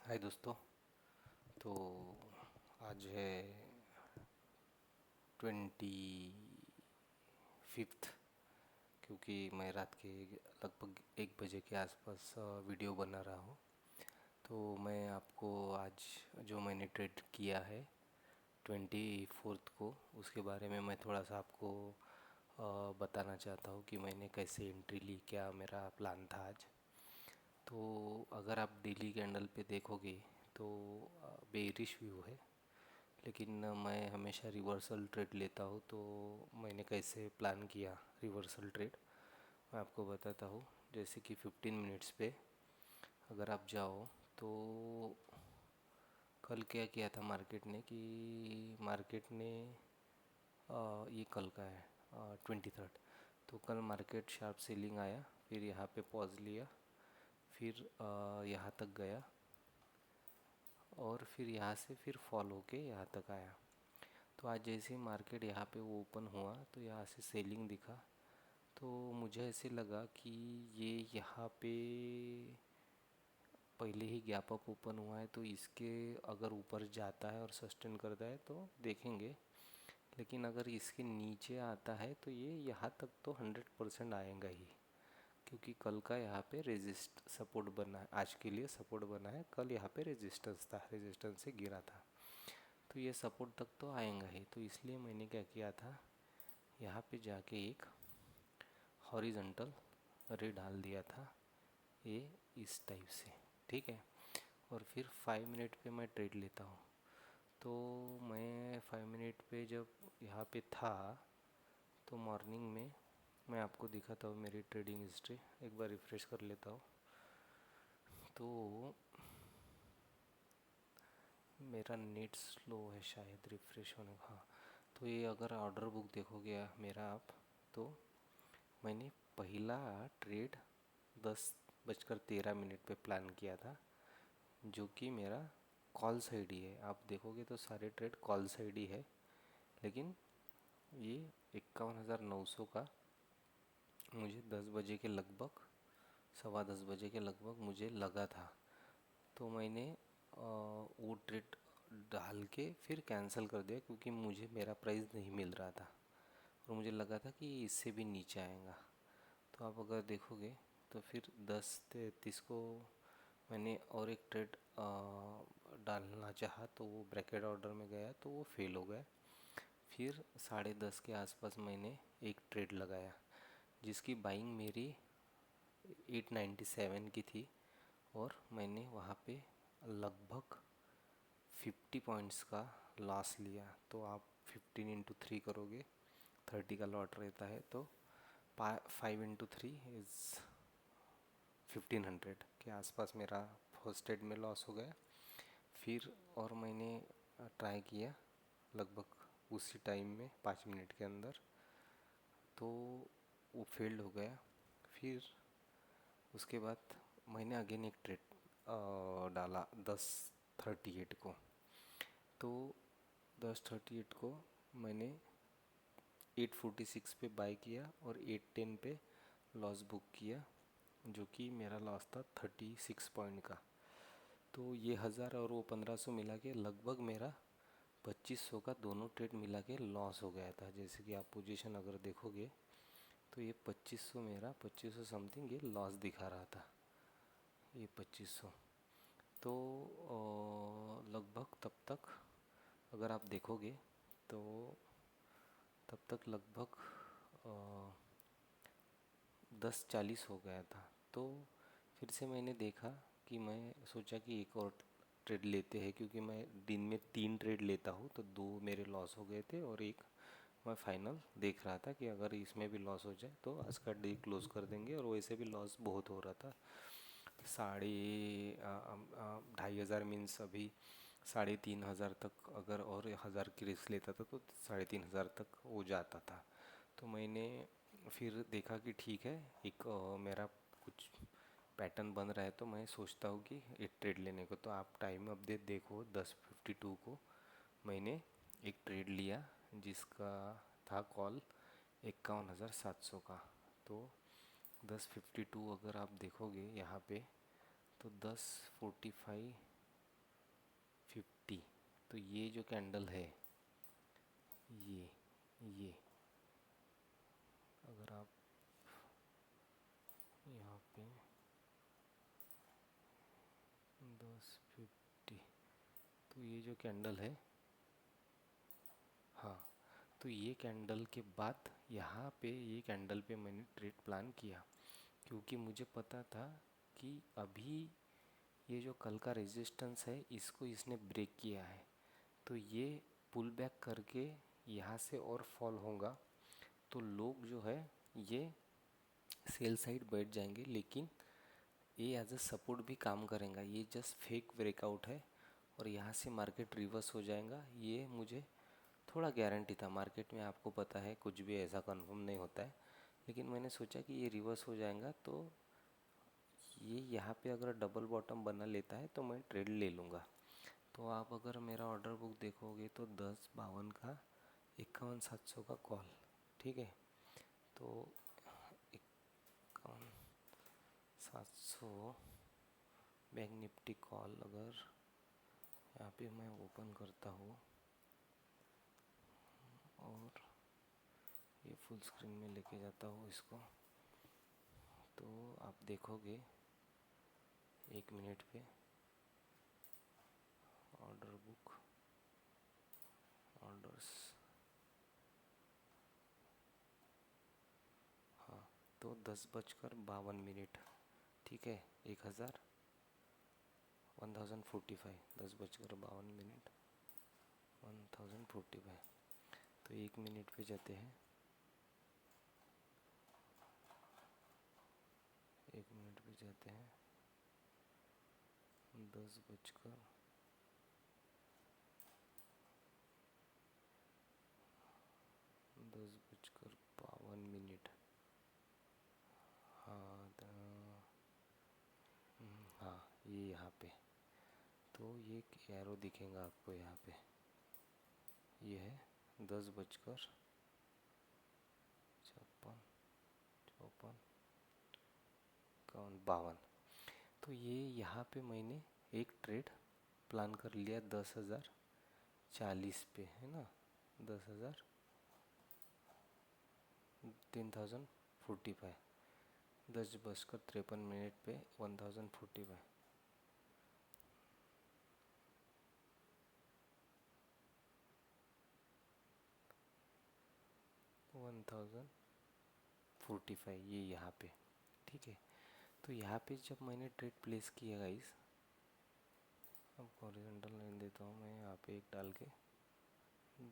हाय दोस्तों। तो आज है 25, क्योंकि मैं रात के लगभग 1 बजे के आसपास वीडियो बना रहा हूँ। तो मैं आपको आज जो मैंने ट्रेड किया है 24 को, उसके बारे में मैं थोड़ा सा आपको बताना चाहता हूँ कि मैंने कैसे एंट्री ली, क्या मेरा प्लान था आज। तो अगर आप डेली कैंडल पे देखोगे तो बेरिश व्यू है, लेकिन मैं हमेशा रिवर्सल ट्रेड लेता हूँ। तो मैंने कैसे प्लान किया रिवर्सल ट्रेड, मैं आपको बताता हूँ। जैसे कि 15 मिनट्स पे अगर आप जाओ तो कल क्या किया था मार्केट ने, कि मार्केट ने ये कल का है 23। तो कल मार्केट शार्प सेलिंग आया, फिर यहाँ पे पॉज लिया, फिर यहाँ तक गया और फिर यहाँ से फिर फॉल होके यहाँ तक आया। तो आज जैसे ही मार्केट यहाँ पे वो ओपन हुआ तो यहाँ से सेलिंग दिखा। तो मुझे ऐसे लगा कि ये यहाँ पे पहले ही गैप अप ओपन हुआ है, तो इसके अगर ऊपर जाता है और सस्टेन करता है तो देखेंगे। लेकिन अगर इसके नीचे आता है तो ये यहाँ तक तो 100% आएगा ही, क्योंकि कल का यहाँ पे रेजिस्ट सपोर्ट बना है, आज के लिए सपोर्ट बना है। कल यहाँ पे रेजिस्टेंस था, रेजिस्टेंस से गिरा था, तो ये सपोर्ट तक तो आएगा ही। तो इसलिए मैंने क्या किया था, यहाँ पे जाके एक हॉरिजॉन्टल रे डाल दिया था, ये इस टाइप से, ठीक है। और फिर 5 मिनट पे मैं ट्रेड लेता हूँ। तो मैं 5 मिनट पे जब यहाँ पे था तो मॉर्निंग में मैं आपको दिखाता हूँ मेरी ट्रेडिंग हिस्ट्री, एक बार रिफ़्रेश कर लेता हूँ। तो मेरा नेट स्लो है शायद रिफ़्रेश होने का। हाँ, तो ये अगर ऑर्डर बुक देखोगे मेरा आप, तो मैंने पहला ट्रेड 10:13 पे प्लान किया था, जो कि मेरा कॉल साइड ही है। आप देखोगे तो सारे ट्रेड कॉल साइड ही है, लेकिन ये 51,900 का मुझे 10 बजे के लगभग, 10:15 बजे के लगभग मुझे लगा था। तो मैंने वो ट्रेड डाल के फिर कैंसिल कर दिया, क्योंकि मुझे मेरा प्राइस नहीं मिल रहा था और मुझे लगा था कि इससे भी नीचे आएगा। तो आप अगर देखोगे तो फिर 10:33 को मैंने और एक ट्रेड डालना चाहा, तो वो ब्रैकेट ऑर्डर में गया तो वो फेल हो गया। फिर 10:30 के आसपास मैंने एक ट्रेड लगाया, जिसकी बाइंग मेरी 897 की थी, और मैंने वहाँ पे लगभग 50 पॉइंट्स का लॉस लिया। तो आप 15 × 3 करोगे, 30 का लॉट रहता है, तो 5 × 3 इज़ 1500 के आसपास मेरा फर्स्ट ट्रेड में लॉस हो गया। फिर और मैंने ट्राई किया लगभग उसी टाइम में 5 मिनट के अंदर, तो वो फेल्ड हो गया। फिर उसके बाद मैंने अगेन एक ट्रेड डाला 10:38 को। तो 10:38 को मैंने 8:46 पे बाय किया और 8:10 पे लॉस बुक किया, जो कि मेरा लॉस था 36 पॉइंट का। तो ये 1000 और वो 1500 मिला के लगभग मेरा 2500 का दोनों ट्रेड मिला के लॉस हो गया था। जैसे कि आप पोजीशन अगर देखोगे तो ये 2500 मेरा 2500 समथिंग ये लॉस दिखा रहा था, ये 2500। तो लगभग तब तक अगर आप देखोगे तो तब तक लगभग 10:40 हो गया था। तो फिर से मैंने देखा कि मैं सोचा कि एक और ट्रेड लेते हैं, क्योंकि मैं दिन में 3 ट्रेड लेता हूँ, तो 2 मेरे लॉस हो गए थे और एक मैं फाइनल देख रहा था कि अगर इसमें भी लॉस हो जाए तो आज का डे क्लोज कर देंगे। और वैसे भी लॉस बहुत हो रहा था, 2,500 मीन्स अभी 3,500 तक, अगर और 1000 की रिस्क लेता था तो 3,500 तक हो जाता था। तो मैंने फिर देखा कि ठीक है, एक मेरा कुछ पैटर्न बन रहा है, तो मैं सोचता हूँ कि एक ट्रेड लेने को। तो आप टाइम अपडेट देखो 10:52 को मैंने एक ट्रेड लिया, जिसका था कॉल 51,700 का। तो 10:52 अगर आप देखोगे यहाँ पे, तो 10:45 50। तो ये जो कैंडल है, ये अगर आप यहाँ पे 10:50, तो ये जो कैंडल है, हाँ, तो ये कैंडल के बाद यहाँ पे ये कैंडल पे मैंने ट्रेड प्लान किया, क्योंकि मुझे पता था कि अभी ये जो कल का रेजिस्टेंस है इसको इसने ब्रेक किया है, तो ये पुल बैक करके यहाँ से और फॉल होगा, तो लोग जो है ये सेल साइड बैठ जाएंगे, लेकिन ये एज अ सपोर्ट भी काम करेगा। ये जस्ट फेक ब्रेकआउट है और यहाँ से मार्केट रिवर्स हो जाएगा, ये मुझे थोड़ा गारंटी था। मार्केट में आपको पता है कुछ भी ऐसा कंफर्म नहीं होता है, लेकिन मैंने सोचा कि ये रिवर्स हो जाएगा, तो ये यहाँ पे अगर डबल बॉटम बना लेता है तो मैं ट्रेड ले लूँगा। तो आप अगर मेरा ऑर्डर बुक देखोगे तो 10:52 का 51,700 का कॉल, ठीक है। तो 51,700 बैंक निफ्टी कॉल अगर यहाँ पे मैं ओपन करता हूँ और ये फुल स्क्रीन में लेके जाता हूँ इसको, तो आप देखोगे 1 मिनट पे ऑर्डर बुक, ऑर्डर्स, हाँ, तो 10:52, ठीक है। 1045, 10:52, 1045। तो 1 मिनट पे जाते हैं, 1 मिनट पे जाते हैं, 10:52, हाँ हाँ, ये यहाँ पे, तो ये एक एरो दिखेगा आपको यहाँ पे, ये है 10:56, 54, 52। तो ये यहाँ पे मैंने एक ट्रेड प्लान कर लिया 10,040 पे, है ना, 10,000, 10,045, 10:53 पे 1045, 1045, ये यहाँ पे, ठीक है। तो यहाँ पे जब मैंने ट्रेड प्लेस किया गाइस, अब हॉरिजॉन्टल लाइन देता हूँ मैं यहाँ पे एक डाल के,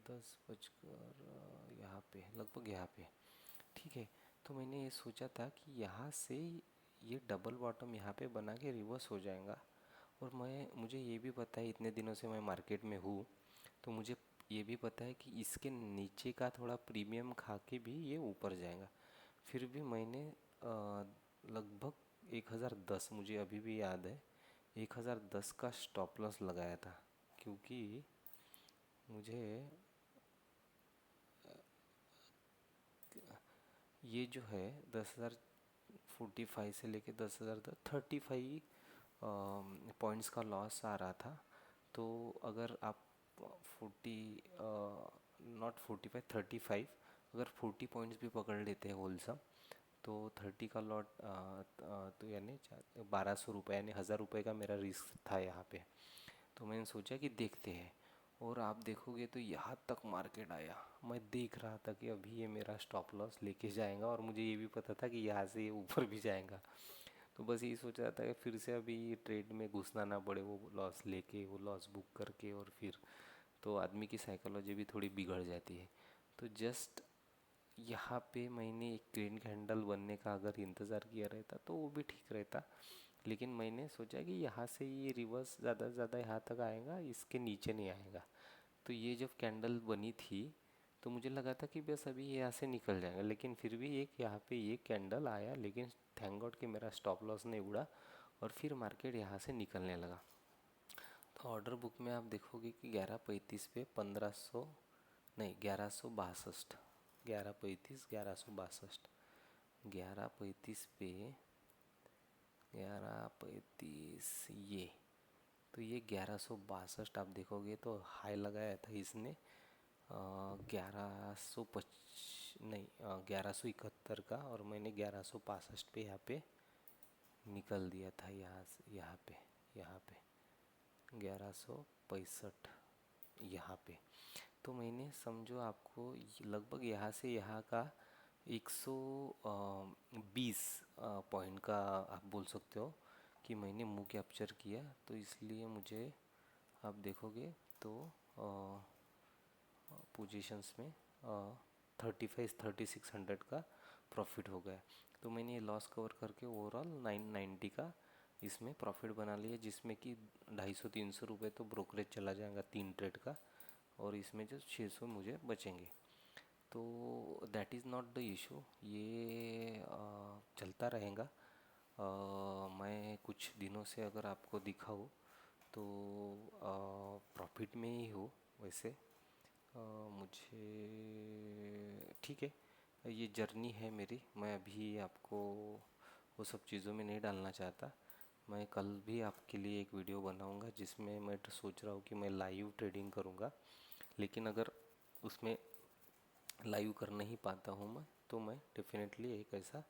10:55 यहाँ पे, लगभग यहाँ पे, ठीक है। तो मैंने ये सोचा था कि यहाँ से ये डबल बॉटम यहाँ पे बना के रिवर्स हो जाएगा, और मुझे ये भी पता है, इतने दिनों से मैं मार्केट में हूँ, तो मुझे ये भी पता है कि इसके नीचे का थोड़ा प्रीमियम खा के भी ये ऊपर जाएगा। फिर भी मैंने लगभग 1010, मुझे अभी भी याद है, 1010 का स्टॉप लॉस लगाया था, क्योंकि मुझे ये जो है 10,045 से लेके 10,000 तक 35 पॉइंट्स का लॉस आ रहा था। तो अगर आप 35 अगर 40 पॉइंट्स भी पकड़ लेते हैं होलसम, तो 30 का लॉट, तो यानी 1,200 रुपये, यानी 1,000 रुपये का मेरा रिस्क था यहाँ पे। तो मैंने सोचा कि देखते हैं, और आप देखोगे तो यहाँ तक मार्केट आया, मैं देख रहा था कि अभी ये मेरा स्टॉप लॉस लेके जाएगा, और मुझे ये भी पता था कि यहाँ से ये ऊपर भी जाएगा। तो बस यही सोच रहा था कि फिर से अभी ये ट्रेड में घुसना ना पड़े, वो लॉस लेके, वो लॉस बुक करके, और फिर तो आदमी की साइकोलॉजी भी थोड़ी बिगड़ जाती है। तो जस्ट यहाँ पे मैंने एक ग्रीन कैंडल बनने का अगर इंतज़ार किया रहता तो वो भी ठीक रहता, लेकिन मैंने सोचा कि यहाँ से ये रिवर्स ज़्यादा से ज़्यादा यहाँ तक आएगा, इसके नीचे नहीं आएगा। तो ये जब कैंडल बनी थी तो मुझे लगा था कि बस अभी यहाँ से निकल जाएगा, लेकिन फिर भी एक यहाँ पे ये कैंडल आया, लेकिन थैंक गॉड कि मेरा स्टॉप लॉस नहीं उड़ा, और फिर मार्केट यहाँ से निकलने लगा। तो ऑर्डर बुक में आप देखोगे कि 11:35 पे 1,500, नहीं 1162, 11:35, 1162, 11:35 पे 11:35, ये तो ये 1162 आप देखोगे तो हाई लगाया था इसने 1171 का, और मैंने 1162 पे यहाँ पे निकल दिया था, यहाँ पे 1165 यहाँ पे। तो मैंने समझो आपको लगभग यहाँ से यहाँ का 120 पॉइंट का आप बोल सकते हो कि मैंने मुंह कैप्चर किया। तो इसलिए मुझे आप देखोगे तो पोजीशंस में 3600 का प्रॉफिट हो गया। तो मैंने ये लॉस कवर करके ओवरऑल 990 का इसमें प्रॉफिट बना लिया, जिसमें कि 250-300 रुपये तो ब्रोकरेज चला जाएगा 3 ट्रेड का, और इसमें जो 600 मुझे बचेंगे। तो that is not the issue, ये चलता रहेगा। मैं कुछ दिनों से अगर आपको दिखाऊँ तो प्रॉफिट में ही हो वैसे। मुझे ठीक है, ये जर्नी है मेरी, मैं अभी आपको वो सब चीज़ों में नहीं डालना चाहता। मैं कल भी आपके लिए एक वीडियो बनाऊंगा जिसमें मैं तो सोच रहा हूँ कि मैं लाइव ट्रेडिंग करूँगा, लेकिन अगर उसमें लाइव कर नहीं पाता हूँ मैं, तो मैं डेफिनेटली एक ऐसा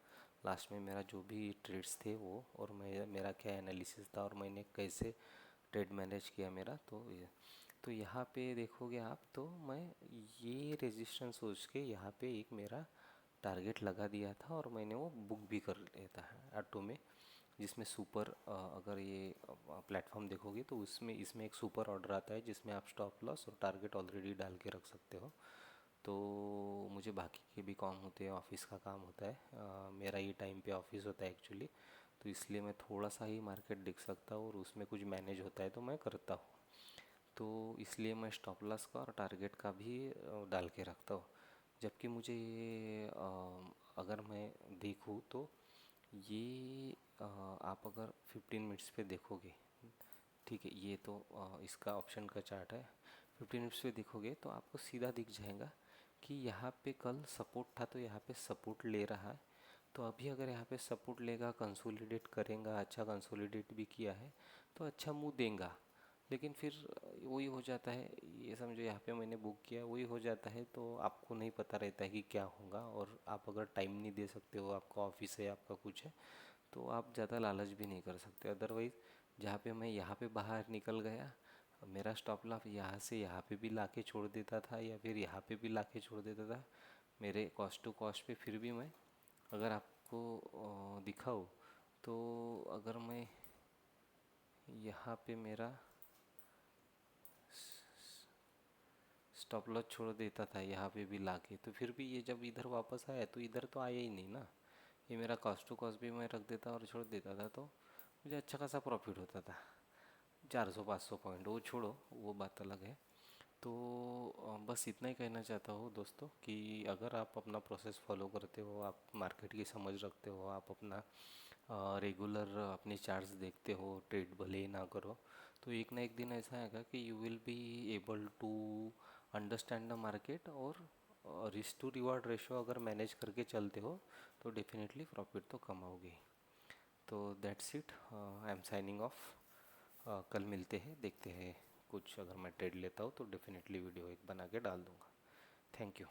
लास्ट में मेरा जो भी ट्रेड्स थे वो, और मेरा क्या एनालिसिस था और मैंने कैसे ट्रेड मैनेज किया मेरा, तो यहाँ पे देखोगे आप तो मैं ये रेजिस्टेंस सोच के यहाँ पे एक मेरा टारगेट लगा दिया था, और मैंने वो बुक भी कर लिया था ऑटो में, जिसमें सुपर अगर ये प्लेटफॉर्म देखोगे तो उसमें इसमें एक सुपर ऑर्डर आता है जिसमें आप स्टॉप लॉस और टारगेट ऑलरेडी डाल के रख सकते हो। तो मुझे बाकी के भी काम होते हैं, ऑफिस का काम होता है, मेरा ये टाइम पे ऑफिस होता है एक्चुअली, तो इसलिए मैं थोड़ा सा ही मार्केट देख सकता हूँ और उसमें कुछ मैनेज होता है तो मैं करता हूँ। तो इसलिए मैं स्टॉप लॉस का और टारगेट का भी डाल के रखता हूँ। जबकि मुझे ये अगर मैं देखूँ तो ये आप अगर 15 मिनट्स पे देखोगे, ठीक है, ये तो इसका ऑप्शन का चार्ट है, 15 मिनट्स पे देखोगे तो आपको सीधा दिख जाएगा कि यहाँ पे कल सपोर्ट था तो यहाँ पे सपोर्ट ले रहा है। तो अभी अगर यहाँ पे सपोर्ट लेगा, कंसोलिडेट करेगा, अच्छा कंसोलिडेट भी किया है तो अच्छा मुंह देगा, लेकिन फिर वही हो जाता है, ये समझो यहाँ पे मैंने बुक किया वही हो जाता है, तो आपको नहीं पता रहता है कि क्या होगा, और आप अगर टाइम नहीं दे सकते हो, आपका ऑफिस है, आपका कुछ है, तो आप ज़्यादा लालच भी नहीं कर सकते। अदरवाइज़ जहाँ पे मैं यहाँ पे बाहर निकल गया, मेरा स्टॉप लॉस यहाँ से यहाँ पे भी लाके छोड़ देता था या फिर यहाँ पे भी लाके छोड़ देता था मेरे कॉस्ट टू कॉस्ट पे, फिर भी मैं अगर आपको दिखाऊँ तो अगर मैं यहाँ पे मेरा स्टॉप लॉस छोड़ देता था यहाँ पे भी लाके, तो फिर भी ये जब इधर वापस आया तो इधर तो आया ही नहीं ना, ये मेरा कॉस्ट टू कॉस्ट भी मैं रख देता और छोड़ देता था, तो मुझे अच्छा खासा प्रॉफिट होता था। 400-500 पॉइंट वो छोड़ो, वो बात अलग है। तो बस इतना ही कहना चाहता हूँ दोस्तों कि अगर आप अपना प्रोसेस फॉलो करते हो, आप मार्केट की समझ रखते हो, आप अपना रेगुलर अपने चार्ट्स देखते हो, ट्रेड भले ही ना करो, तो एक ना एक दिन ऐसा आएगा कि you will be able to understand the market, और रिस्क टू रिवार्ड रेशो अगर मैनेज करके चलते हो तो डेफिनेटली प्रॉफिट तो कमाओगे। तो that's it, I am signing off. कल मिलते हैं, देखते हैं कुछ अगर मैं ट्रेड लेता हूँ तो डेफिनेटली वीडियो एक बना के डाल दूँगा। Thank you.